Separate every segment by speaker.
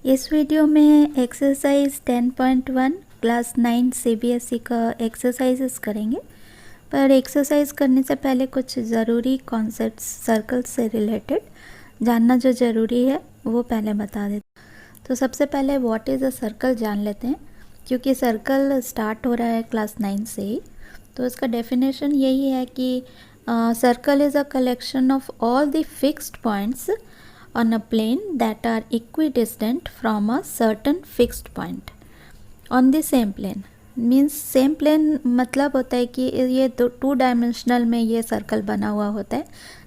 Speaker 1: इस वीडियो में exercise 10.1 class 9 CBSE का एक्सरसाइजेस करेंगे। पर एक्सरसाइज करने से पहले कुछ ज़रूरी कॉन्सेप्ट्स सर्कल से रिलेटेड जानना जो ज़रूरी है वो पहले बता देते। तो सबसे पहले व्हाट इज़ अ सर्कल जान लेते हैं, क्योंकि सर्कल स्टार्ट हो रहा है क्लास 9 से ही। तो इसका डेफिनेशन यही है कि circle is a collection of all the fixed points on a plane that are equidistant from a certain fixed point on the same plane। Means same plane मतलब होता है कि ये टू डायमेंशनल में ये सर्कल बना हुआ होता है,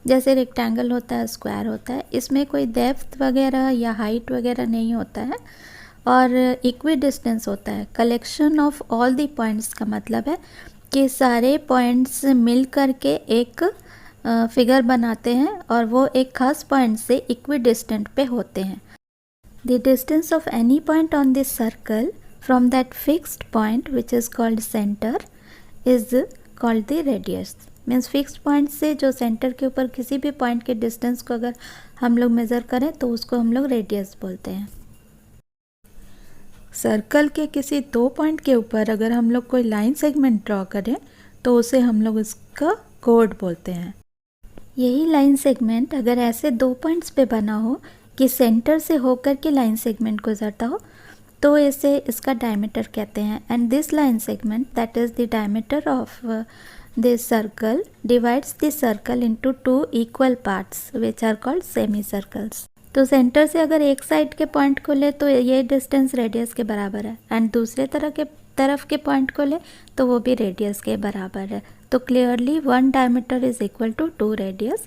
Speaker 1: जैसे रेक्टेंगल होता है, स्क्वायर होता है। इसमें कोई डेप्थ वगैरह या हाइट वगैरह नहीं होता है और इक्वी डिस्टेंस होता है। Collection of all the points का मतलब है कि सारे पॉइंट्स मिल करके एक फिगर बनाते हैं और वो एक खास पॉइंट से इक्वी डिस्टेंट पे होते हैं। The distance of any point on this circle from that fixed point which is called centre is called the radius. Means fixed point से जो सेंटर के ऊपर किसी भी पॉइंट के डिस्टेंस को अगर हम लोग मेज़र करें तो उसको हम लोग रेडियस बोलते हैं। सर्कल के किसी दो पॉइंट के ऊपर अगर हम लोग कोई लाइन सेगमेंट ड्रॉ करें तो उसे हम लोग इसका कोड बोलते हैं। यही लाइन सेगमेंट अगर ऐसे दो पॉइंट्स पे बना हो कि सेंटर से होकर के लाइन सेगमेंट गुजरता हो तो इसे इसका डायमीटर कहते हैं। And this line segment that is the diameter of this circle divides this circle into two equal parts which are called semi circles. तो सेंटर से अगर एक साइड के पॉइंट को ले तो ये डिस्टेंस रेडियस के बराबर है, एंड दूसरे तरफ के पॉइंट को ले तो वो भी रेडियस के बराबर है। तो clearly one diameter is equal to two radius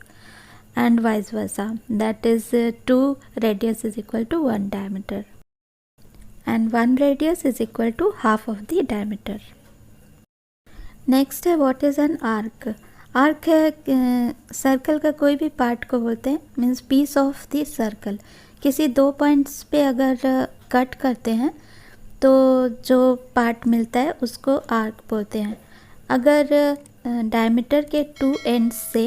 Speaker 1: and vice versa, that is two radius is equal to one diameter and one radius is equal to half of the diameter. Next है what is an arc. Arc है circle का कोई भी part को बोलते हैं, means piece of the circle. किसी दो पॉइंट्स पे अगर कट करते हैं तो जो पार्ट मिलता है उसको आर्क बोलते हैं। अगर डायमीटर के टू एंड्स से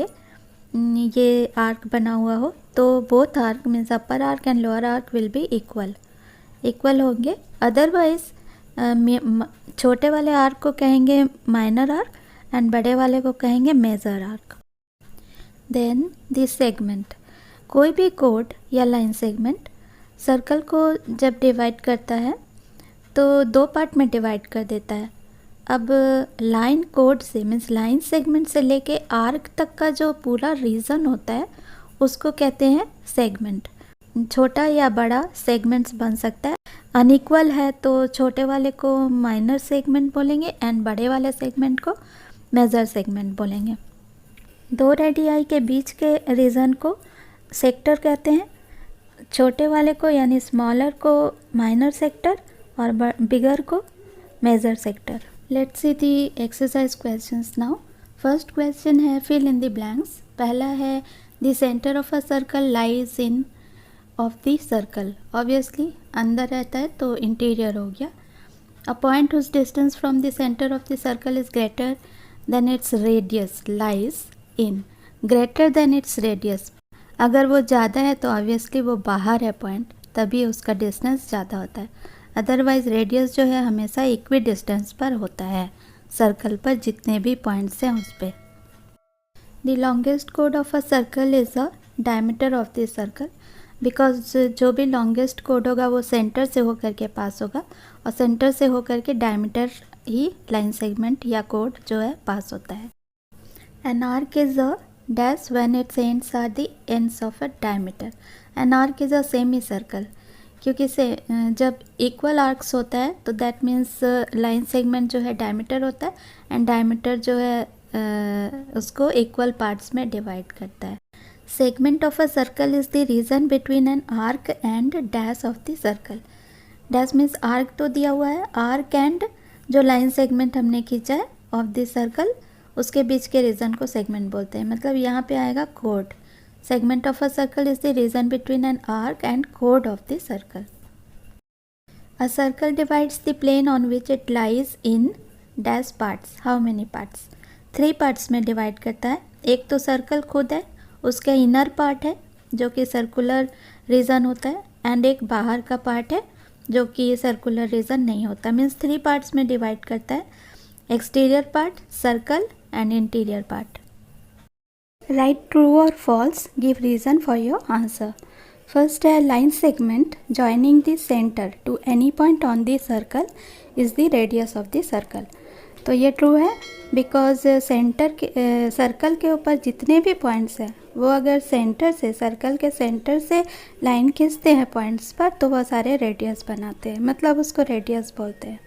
Speaker 1: ये आर्क बना हुआ हो तो both arc means upper arc and lower arc will be equal होंगे। अदरवाइज छोटे वाले आर्क को कहेंगे माइनर आर्क एंड बड़े वाले को कहेंगे major arc. Then this segment, कोई भी कोड या लाइन सेगमेंट सर्कल को जब डिवाइड करता है तो दो पार्ट में डिवाइड कर देता है। अब लाइन कोड से मीन्स लाइन सेगमेंट से लेके आर्क तक का जो पूरा रीजन होता है उसको कहते हैं सेगमेंट। छोटा या बड़ा सेगमेंट्स बन सकता है। अनइक्वल है तो छोटे वाले को माइनर सेगमेंट बोलेंगे एंड बड़े वाले सेगमेंट को मेजर सेगमेंट बोलेंगे। दो रेडियाई के बीच के रीजन को सेक्टर कहते हैं। छोटे वाले को यानी स्मॉलर को माइनर सेक्टर और बिगर को major sector. Let's see the exercise questions now. First question है फिल इन द ब्लैंक्स। पहला है the centre of a circle lies in of the circle. Obviously अंदर रहता है तो इंटीरियर हो गया। A point whose distance from the centre of the circle is greater than its radius lies in. Greater than its radius, अगर वो ज़्यादा है तो ऑब्वियसली वो बाहर है पॉइंट, तभी उसका डिस्टेंस ज़्यादा होता है। अदरवाइज रेडियस जो है हमेशा इक्वी डिस्टेंस पर होता है सर्कल पर जितने भी पॉइंट्स हैं उस पर। The longest code of a circle is a diameter of the circle, because जो भी लॉन्गेस्ट कोड होगा वो सेंटर से होकर के पास होगा और सेंटर से होकर के डायमीटर ही लाइन सेगमेंट या कोड जो है पास होता है। An arc is a dash when its ends are the ends of a diameter. An arc is a semi circle, क्योंकि से जब इक्वल आर्क्स होता है तो दैट मीन्स लाइन सेगमेंट जो है डायमीटर होता है एंड डायमीटर जो है उसको इक्वल पार्ट्स में डिवाइड करता है। Segment of a circle is the region between an arc and dash of the circle. Dash means arc तो दिया हुआ है, आर्क एंड जो लाइन सेगमेंट हमने खींचा है ऑफ द सर्कल उसके बीच के रीजन को सेगमेंट बोलते हैं। मतलब यहाँ पे आएगा code. Segment of a circle is the region between an arc and code of the circle. A circle divides the plane on which it lies in dash parts. How many parts? 3 parts में divide करता है। एक तो circle खुद है, उसका inner part है जो कि सर्कुलर रीजन होता है, एंड एक बाहर का पार्ट है जो कि सर्कुलर रीजन नहीं होता, मीन्स 3 पार्ट्स में डिवाइड करता है, exterior part, circle and interior part. Write true और false, give reason for your answer. First है line segment joining the centre to any point on the circle is the radius of the circle. तो ये true है because centre के circle के ऊपर जितने भी पॉइंट्स हैं वो अगर सेंटर से, सर्कल के सेंटर से लाइन खींचते हैं पॉइंट्स पर तो वो सारे रेडियस बनाते हैं, मतलब उसको रेडियस बोलते हैं।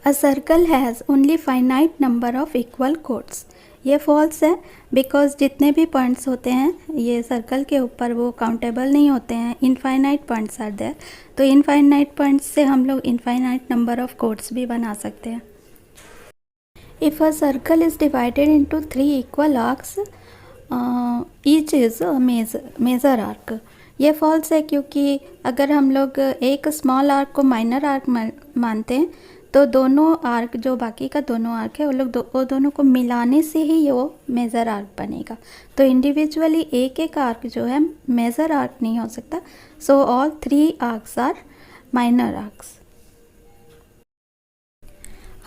Speaker 1: A circle has only finite number of equal codes, ये फॉल्स है बिकॉज जितने भी पॉइंट्स होते हैं ये सर्कल के ऊपर वो काउंटेबल नहीं होते हैं, इनफाइनाइट पॉइंट्स आर देयर। तो इनफाइनाइट पॉइंट्स से हम लोग इनफाइनाइट नंबर ऑफ कोड्स भी बना सकते हैं। If a circle is divided into 3 equal arcs each is major arc, ये फॉल्स है क्योंकि अगर हम लोग एक स्मॉल आर्क को माइनर आर्क मानते हैं तो दोनों आर्क, जो बाकी का दोनों आर्क है वो दोनों को मिलाने से ही वो मेजर आर्क बनेगा। तो इंडिविजुअली एक एक आर्क जो है मेजर आर्क नहीं हो सकता। So all 3 arcs are minor arcs.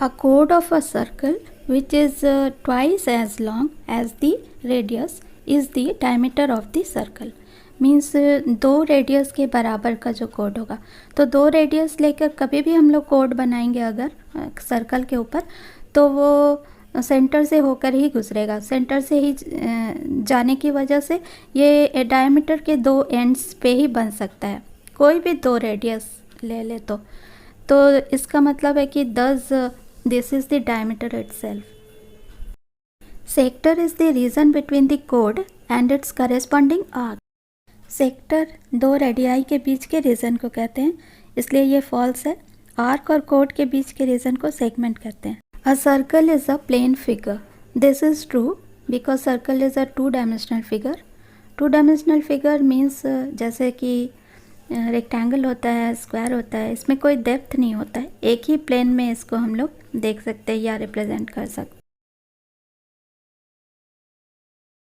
Speaker 1: A chord of a circle which is twice as long as the radius is the diameter of the circle, means 2 radius के बराबर का जो कोड होगा। तो 2 रेडियस लेकर कभी भी हम लोग कोड बनाएंगे अगर सर्कल के ऊपर तो वो सेंटर से होकर ही गुजरेगा, सेंटर से ही जाने की वजह से ये डायमीटर के 2 एंड्स पे ही बन सकता है। कोई भी 2 रेडियस ले ले तो इसका मतलब है कि this is the diameter itself. Sector is the region between the chord and its corresponding arc. Sector 2 radii के बीच के रीजन को कहते हैं, इसलिए ये फॉल्स है। आर्क और कोड के बीच के रीजन को सेगमेंट कहते हैं। A circle is a plane figure, this is true because circle is a 2 dimensional figure. 2 dimensional figure means जैसे कि रेक्टेंगल होता है, स्क्वायर होता है, इसमें कोई डेप्थ नहीं होता है, एक ही प्लेन में इसको हम लोग देख सकते हैं या रिप्रेजेंट कर सकते हैं।